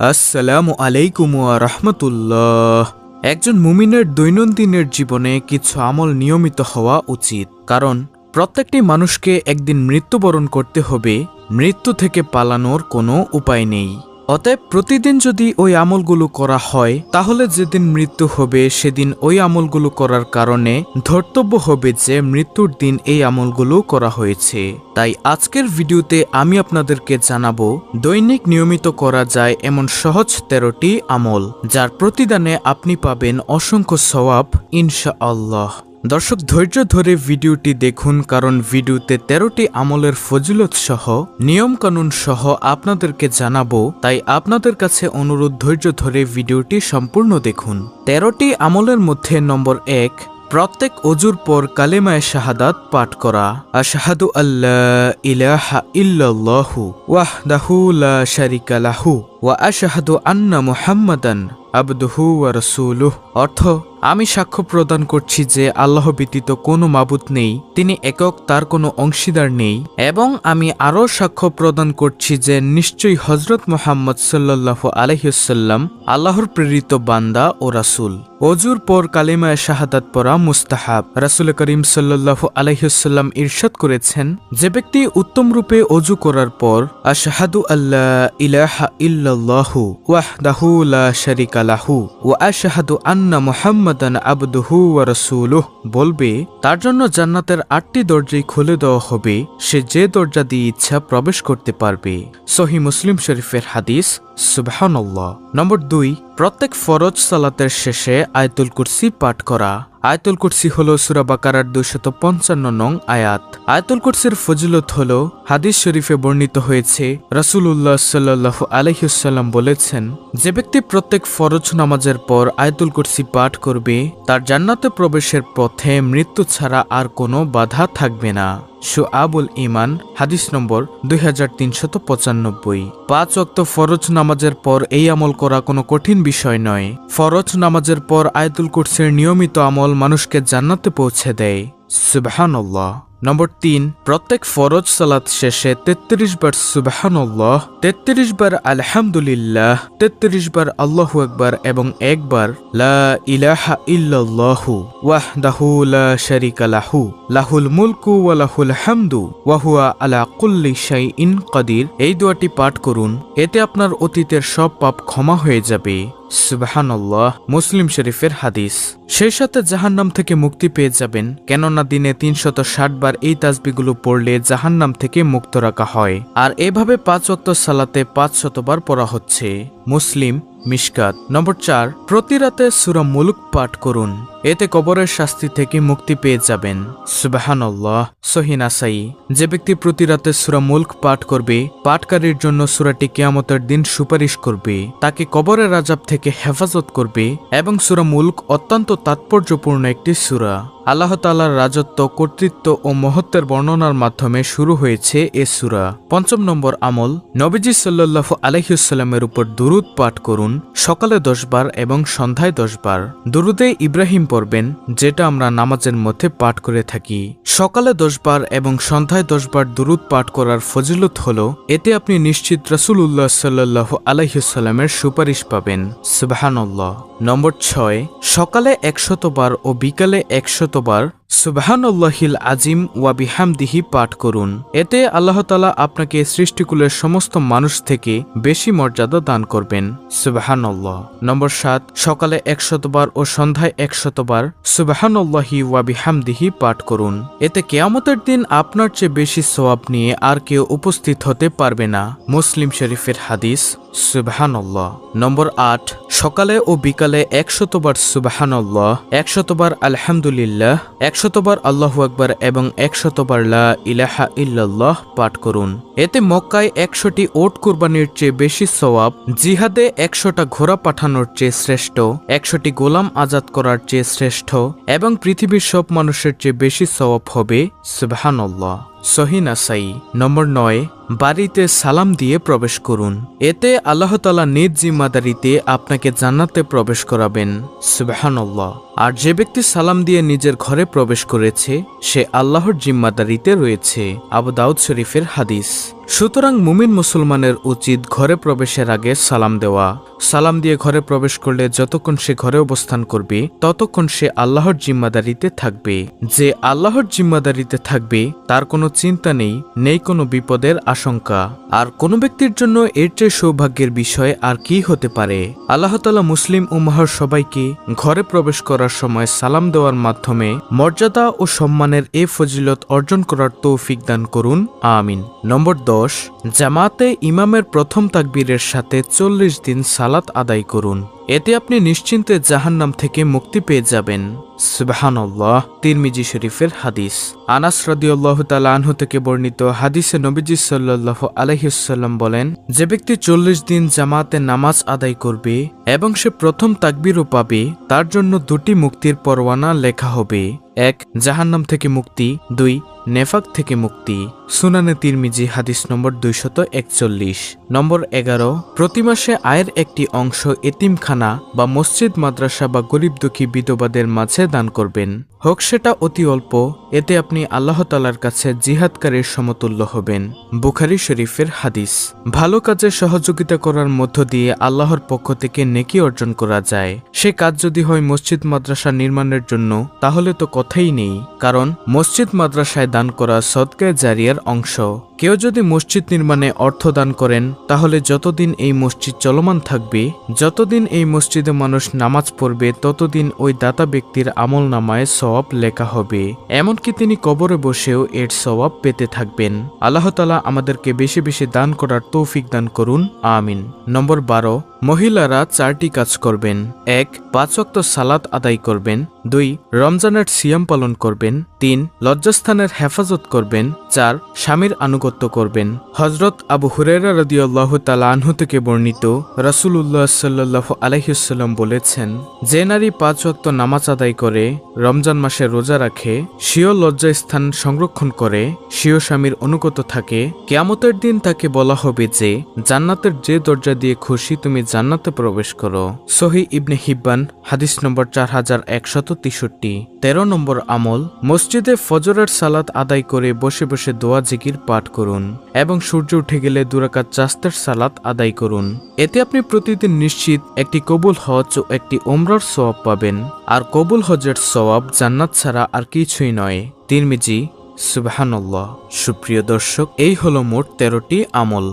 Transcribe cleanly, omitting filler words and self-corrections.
আসসালামু আলাইকুম ওয়া রাহমাতুল্লাহ। একজন মুমিনের দৈনন্দিনের জীবনে কিছু আমল নিয়মিত হওয়া উচিত, কারণ প্রত্যেকটি মানুষকে একদিন মৃত্যুবরণ করতে হবে। মৃত্যু থেকে পালানোর কোনো উপায় নেই। অতএব প্রতিদিন যদি ওই আমলগুলো করা হয়, তাহলে যেদিন মৃত্যু হবে সেদিন ওই আমলগুলো করার কারণে ধর্তব্য হবে যে মৃত্যুর দিন এই আমলগুলো করা হয়েছে। তাই আজকের ভিডিওতে আমি আপনাদেরকে জানাবো দৈনিক নিয়মিত করা যায় এমন সহজ 13টি আমল, যার প্রতিদানে আপনি পাবেন অসংখ্য সওয়াব ইনশাআল্লাহ। দর্শক, ধৈর্য ধরে ভিডিওটি দেখুন, কারণ ভিডিওতে 13টি আমলের ফজিলত সহ নিয়মকানুন সহ আপনাদেরকে জানাবো। তাই আপনাদের কাছে অনুরোধ, ধৈর্য ধরে ভিডিওটি সম্পূর্ণ দেখুন। 13টি আমলের মধ্যে নম্বর 1, প্রত্যেক অজুর পর কালেমায়ে শাহাদাত পাঠ করা। আশহাদু আল্লা ইলাহা ইল্লাল্লাহু ওয়াহদাহু লা শারিকা লাহু ওয়া আশহাদু আন্না মুহাম্মাদান আবদুহু ওয়া রাসূলুহু। অর্থ, আমি সাক্ষ্য প্রদান করছি যে আল্লাহ ব্যতীত কোনো মাবুদ নেই, তিনি একক, তার কোনো অংশীদার নেই, এবং আমি আরও সাক্ষ্য প্রদান করছি যে নিশ্চয়ই হযরত মুহাম্মদ সাল্লাল্লাহু আলাইহি ওয়াসাল্লাম আল্লাহর প্রেরিত বান্দা ও রাসূল। অজুর পর কালিমায়ে শাহাদাত পড়া মুস্তাহাব। রাসূল করিম সাল্লাল্লাহু আলাইহি ওয়াসাল্লাম ইরশাদ করেছেন, যে ব্যক্তি উত্তম রূপে অজু করার পর আশহাদু আল্লা ইলাহা ইল্লাল্লাহু ওয়াহদাহু লা শারিকা লাহু ওয়া আশহাদু আন্না মুহাম্মাদান আবদুহু ওয়া রাসূলুহু বলবে, তার জন্য জান্নাতের 8টি দরজাই খুলে দেওয়া হবে, সে যে দরজা দিয়ে ইচ্ছা প্রবেশ করতে পারবে। সহিহ মুসলিম শরীফের হাদিস। সুবহানাল্লাহ। নম্বর 2, প্রত্যেক ফরজ সালাতের শেষে আয়াতুল কুরসি পাঠ করা। আয়াতুল কুরসি হল সূরা বাকারার 255 নং আয়াত। আয়াতুল কুরসির ফজিলত হল, হাদিস শরীফে বর্ণিত হয়েছে, রাসূলুল্লাহ সাল্লাল্লাহু আলাইহি ওয়াসাল্লাম বলেছেন, যে ব্যক্তি প্রত্যেক ফরজ নামাজের পর আয়াতুল কুরসি পাঠ করবে, তার জান্নাতে প্রবেশের পথে মৃত্যু ছাড়া আর কোনো বাধা থাকবে না। শুআবুল ঈমান, হাদিস নম্বর 2395। 5 ওয়াক্ত ফরজ নামাজের পর এই আমল করা কোনো কঠিন বিষয় নয়। ফরজ নামাজের পর আয়াতুল কুরসির নিয়মিত আমল মানুষকে জান্নাতে পৌঁছে দেয়। সুবহানাল্লাহ। নম্বর 3, প্রত্যেক ফরজ সালাত শেষে 33 বার সুবহানাল্লাহ, 33 বার আলহামদুলিল্লাহ, 33 বার আল্লাহু আকবার এবং 1 বার লা ইলাহা ইল্লাল্লাহু ওয়াহদাহু লা শারিকা লাহু লাহুল মুলকু ওয়া লাহুল হামদু ওয়া হুয়া আলা কুল্লি শাইইন কাদির। এই দোয়াটি পাঠ করুন, এতে আপনার অতীতের সব পাপ ক্ষমা হয়ে যাবে। সুবহানাল্লাহ। মুসলিম শরীফের হাদিস। সেই সাথে জাহান্নাম থেকে মুক্তি পেয়ে যাবেন, কেননা দিনে 360 বার এই তাসবিহগুলো পড়লে জাহান্নাম থেকে মুক্ত রাখা হয়, আর এভাবে 5 ওয়াক্ত সালাতে 500 বার পড়া হচ্ছে। মুসলিম মিশকাত। নম্বর 4, প্রতি রাতে সূরা মুলক পাঠ করুন, এতে কবরের শাস্তি থেকে মুক্তি পেয়ে যাবেন। সুবহানাল্লাহ। সহিহ নাসাই। যে ব্যক্তি প্রতি রাতে সূরা মুলক পাঠ করবে, পাঠকারীর জন্য সূরাটি কিয়ামতের দিন সুপারিশ করবে, তাকে কবরের আযাব থেকে হেফাজত করবে, এবং সূরা মুলক অত্যন্ত তাৎপর্যপূর্ণ একটি সূরা। আল্লাহ তাআলার রাজত্ব, কর্তৃত্ব ও মহত্বের বর্ণনার মাধ্যমে শুরু হয়েছে এ সূরা। 5 নম্বর আমল, নবীজি সাল্লাল্লাহু আলাইহি ওয়াসাল্লামের উপর দুরূদ পাঠ করুন, সকালে 10 বার এবং সন্ধ্যায় 10 বার। দুরূদে ইব্রাহিম পড়বেন, যেটা আমরা নামাজের মধ্যে পাঠ করে থাকি। সকালে 10 বার এবং সন্ধ্যায় 10 বার দুরূদ পাঠ করার ফজিলত হল, এতে আপনি নিশ্চিত রাসূলুল্লাহ সাল্লাল্লাহু আলাইহি ওয়াসাল্লামের সুপারিশ পাবেন। সুবহানাল্লাহ। নম্বর 6, সকালে 100 বার ও বিকালে 100 বার সুবহানাল্লাহিল আজিম ওয়া বিহামদিহি পাঠ করুন, এতে আল্লাহ তাআলা আপনাকে সৃষ্টিকুলের সমস্ত মানুষ থেকে বেশি মর্যাদা দান করবেন। সুবহানাল্লাহ। নম্বর 7, সকালে 100 বার ও সন্ধ্যায় 100 বার সুবহানাল্লাহি ওয়া বিহামদিহি পাঠ করুন, এতে কিয়ামতের দিন আপনার চেয়ে বেশি সওয়াব নিয়ে আর কেউ উপস্থিত হতে পারবে না। মুসলিম শরীফের হাদিস। সুবহানাল্লাহ। নম্বর 8, সকালে ও বিকালে 100 বার সুবহানাল্লাহ, 100 বার আলহামদুলিল্লাহ, 100 বার আল্লাহু আকবার এবং 100 বার লা ইলাহা ইল্লাল্লাহ পাঠ করুন, এতে মক্কায় 100টি ওট কুরবানির চেয়ে বেশি সওয়াব, জিহাদে 100টা ঘোড়া পাঠানোর চেয়ে শ্রেষ্ঠ, 100টি গোলাম আজাদ করার চেয়ে শ্রেষ্ঠ, এবং পৃথিবীর সব মানুষের চেয়ে বেশি সওয়াব হবে। সুবহানাল্লাহ। সহিহ নাসাই। নম্বর 9, বাড়িতে সালাম দিয়ে প্রবেশ করুন। এতে আল্লাহ তাআলা নিজ জিম্মাদারিতে আপনাকে জান্নাতে প্রবেশ করাবেন। সুবহানাল্লাহ। আর যে ব্যক্তি সালাম দিয়ে নিজের ঘরে প্রবেশ করেছে সে আল্লাহর জিম্মাদারিতে রয়েছে। আবু দাউদ শরীফের হাদিস। সুতরাং মুমিন মুসলমানের উচিত ঘরে প্রবেশের আগে সালাম দেওয়া। সালাম দিয়ে ঘরে প্রবেশ করলে যতক্ষণ সে ঘরে অবস্থান করবে ততক্ষণ সে আল্লাহর জিম্মাদারিতে থাকবে। যে আল্লাহর জিম্মাদারিতে থাকবে তার কোনো চিন্তা নেই কোনো বিপদের আশঙ্কা। আর কোনো ব্যক্তির জন্য এর চেয়ে সৌভাগ্যের বিষয় আর কি হতে পারে। আল্লাহ তাআলা মুসলিম উম্মাহর সবাইকে ঘরে প্রবেশ করার সময় সালাম দেওয়ার মাধ্যমে মর্যাদা ও সম্মানের এ ফজিলত অর্জন করার তৌফিক দান করুন, আমিন। নম্বর 10, জামাতে ইমামের প্রথম তাকবীরের সাথে 40 দিন সালাত আদায় করুন। এতে আপনি নিশ্চিন্তে জাহান্নাম থেকে মুক্তি পেয়ে যাবেন। সুবহানাল্লাহ। তিরমিজি শরীফের হাদিস। আনাস রাদিয়াল্লাহু তাআলা আনহু থেকে বর্ণিত হাদিসে নবীজি সাল্লাল্লাহু আলাইহি ওয়াসাল্লাম বলেন, যে ব্যক্তি 40 দিন জামাতে নামাজ আদায় করবে এবং সে প্রথম তাকবীরও পাবে তার জন্য 2টি মুক্তির পরওয়ানা লেখা হবে। 1, জাহান্নাম থেকে মুক্তি। 2, নেফাক থেকে মুক্তি। সুনানে তিরমিজি হাদিস নম্বর 241। নম্বর 11, প্রতি মাসে আয়ের একটি অংশ এতিমখানা বা মসজিদ মাদ্রাসা বা গরিব দুঃখী বিধবাদের মাঝে দান করবেন, হোক সেটা অতি অল্প। এতে আপনি আল্লাহ তাআলার কাছে জিহাদকারীর সমতুল্য হবেন। বুখারী শরীফের হাদিস। ভালো কাজে সহযোগিতা করার মধ্য দিয়ে আল্লাহর পক্ষ থেকে নেকি অর্জন করা যায়। সে কাজ যদি হয় মসজিদ মাদ্রাসা নির্মাণের জন্য তাহলে তো কথাই নেই, কারণ মসজিদ মাদ্রাসায় দান করা সদকায়ে জারিয়ার অংশ। কেউ যদি মসজিদ নির্মাণে অর্থ দান করেন তাহলে যতদিন এই মসজিদ চলমান থাকবে, যতদিন এই মসজিদে মানুষ নামাজ পড়বে ততদিন ওই দাতা ব্যক্তির আমল নামায় সওয়াব লেখা হবে। এমনকি তিনি কবরে বসেও এর সওয়াব পেতে থাকবেন। আল্লাহ তাআলা আমাদেরকে বেশি বেশি দান করার তৌফিক দান করুন, আমিন। নম্বর 12, মহিলারা 4টি কাজ করবেন। 1, 5 ওয়াক্ত সালাত আদায় করবেন। 2, রমজানের সিয়াম পালন করবেন। 3, লজ্জাস্থানের হেফাজত করবেন। 4, স্বামীর আনুগত্য করবেন। হযরত আবু হুরায়রা রাদিয়াল্লাহু তাআলা আনহু থেকে বর্ণিত, রাসূলুল্লাহ সাল্লাল্লাহু আলাইহি ওয়াসাল্লাম বলেছেন, যে নারী 5 ওয়াক্ত নামাজ আদায় করে, রমজান মাসে রোজা রাখে, স্বীয় লজ্জাস্থান সংরক্ষণ করে, স্বীয় স্বামীর অনুগত থাকে, কিয়ামতের দিন তাকে বলা হবে যে জান্নাতের যে দরজা দিয়ে খুশি তুমি জান্নাতে প্রবেশ করো। সহিহ ইবনে হিব্বান হাদিস নম্বর 4163। 13 নম্বর আমল, মসজিদে ফজরের সালাত আদায় করে বসে বসে দোয়া জিকির পাঠ করুন এবং সূর্য উঠে গেলে 2 রাকাত চাস্তের সালাত আদায় করুন। এতে আপনি প্রতিদিন নিশ্চিত একটি কবুল হজ ও একটি উমরার সওয়াব পাবেন। আর কবুল হজের সওয়াব জান্নাত ছাড়া আর কিছুই নয়। তিরমিজি। সুবহানাল্লাহ। সুপ্রিয় দর্শক, এই হলো মোট 13টি আমল।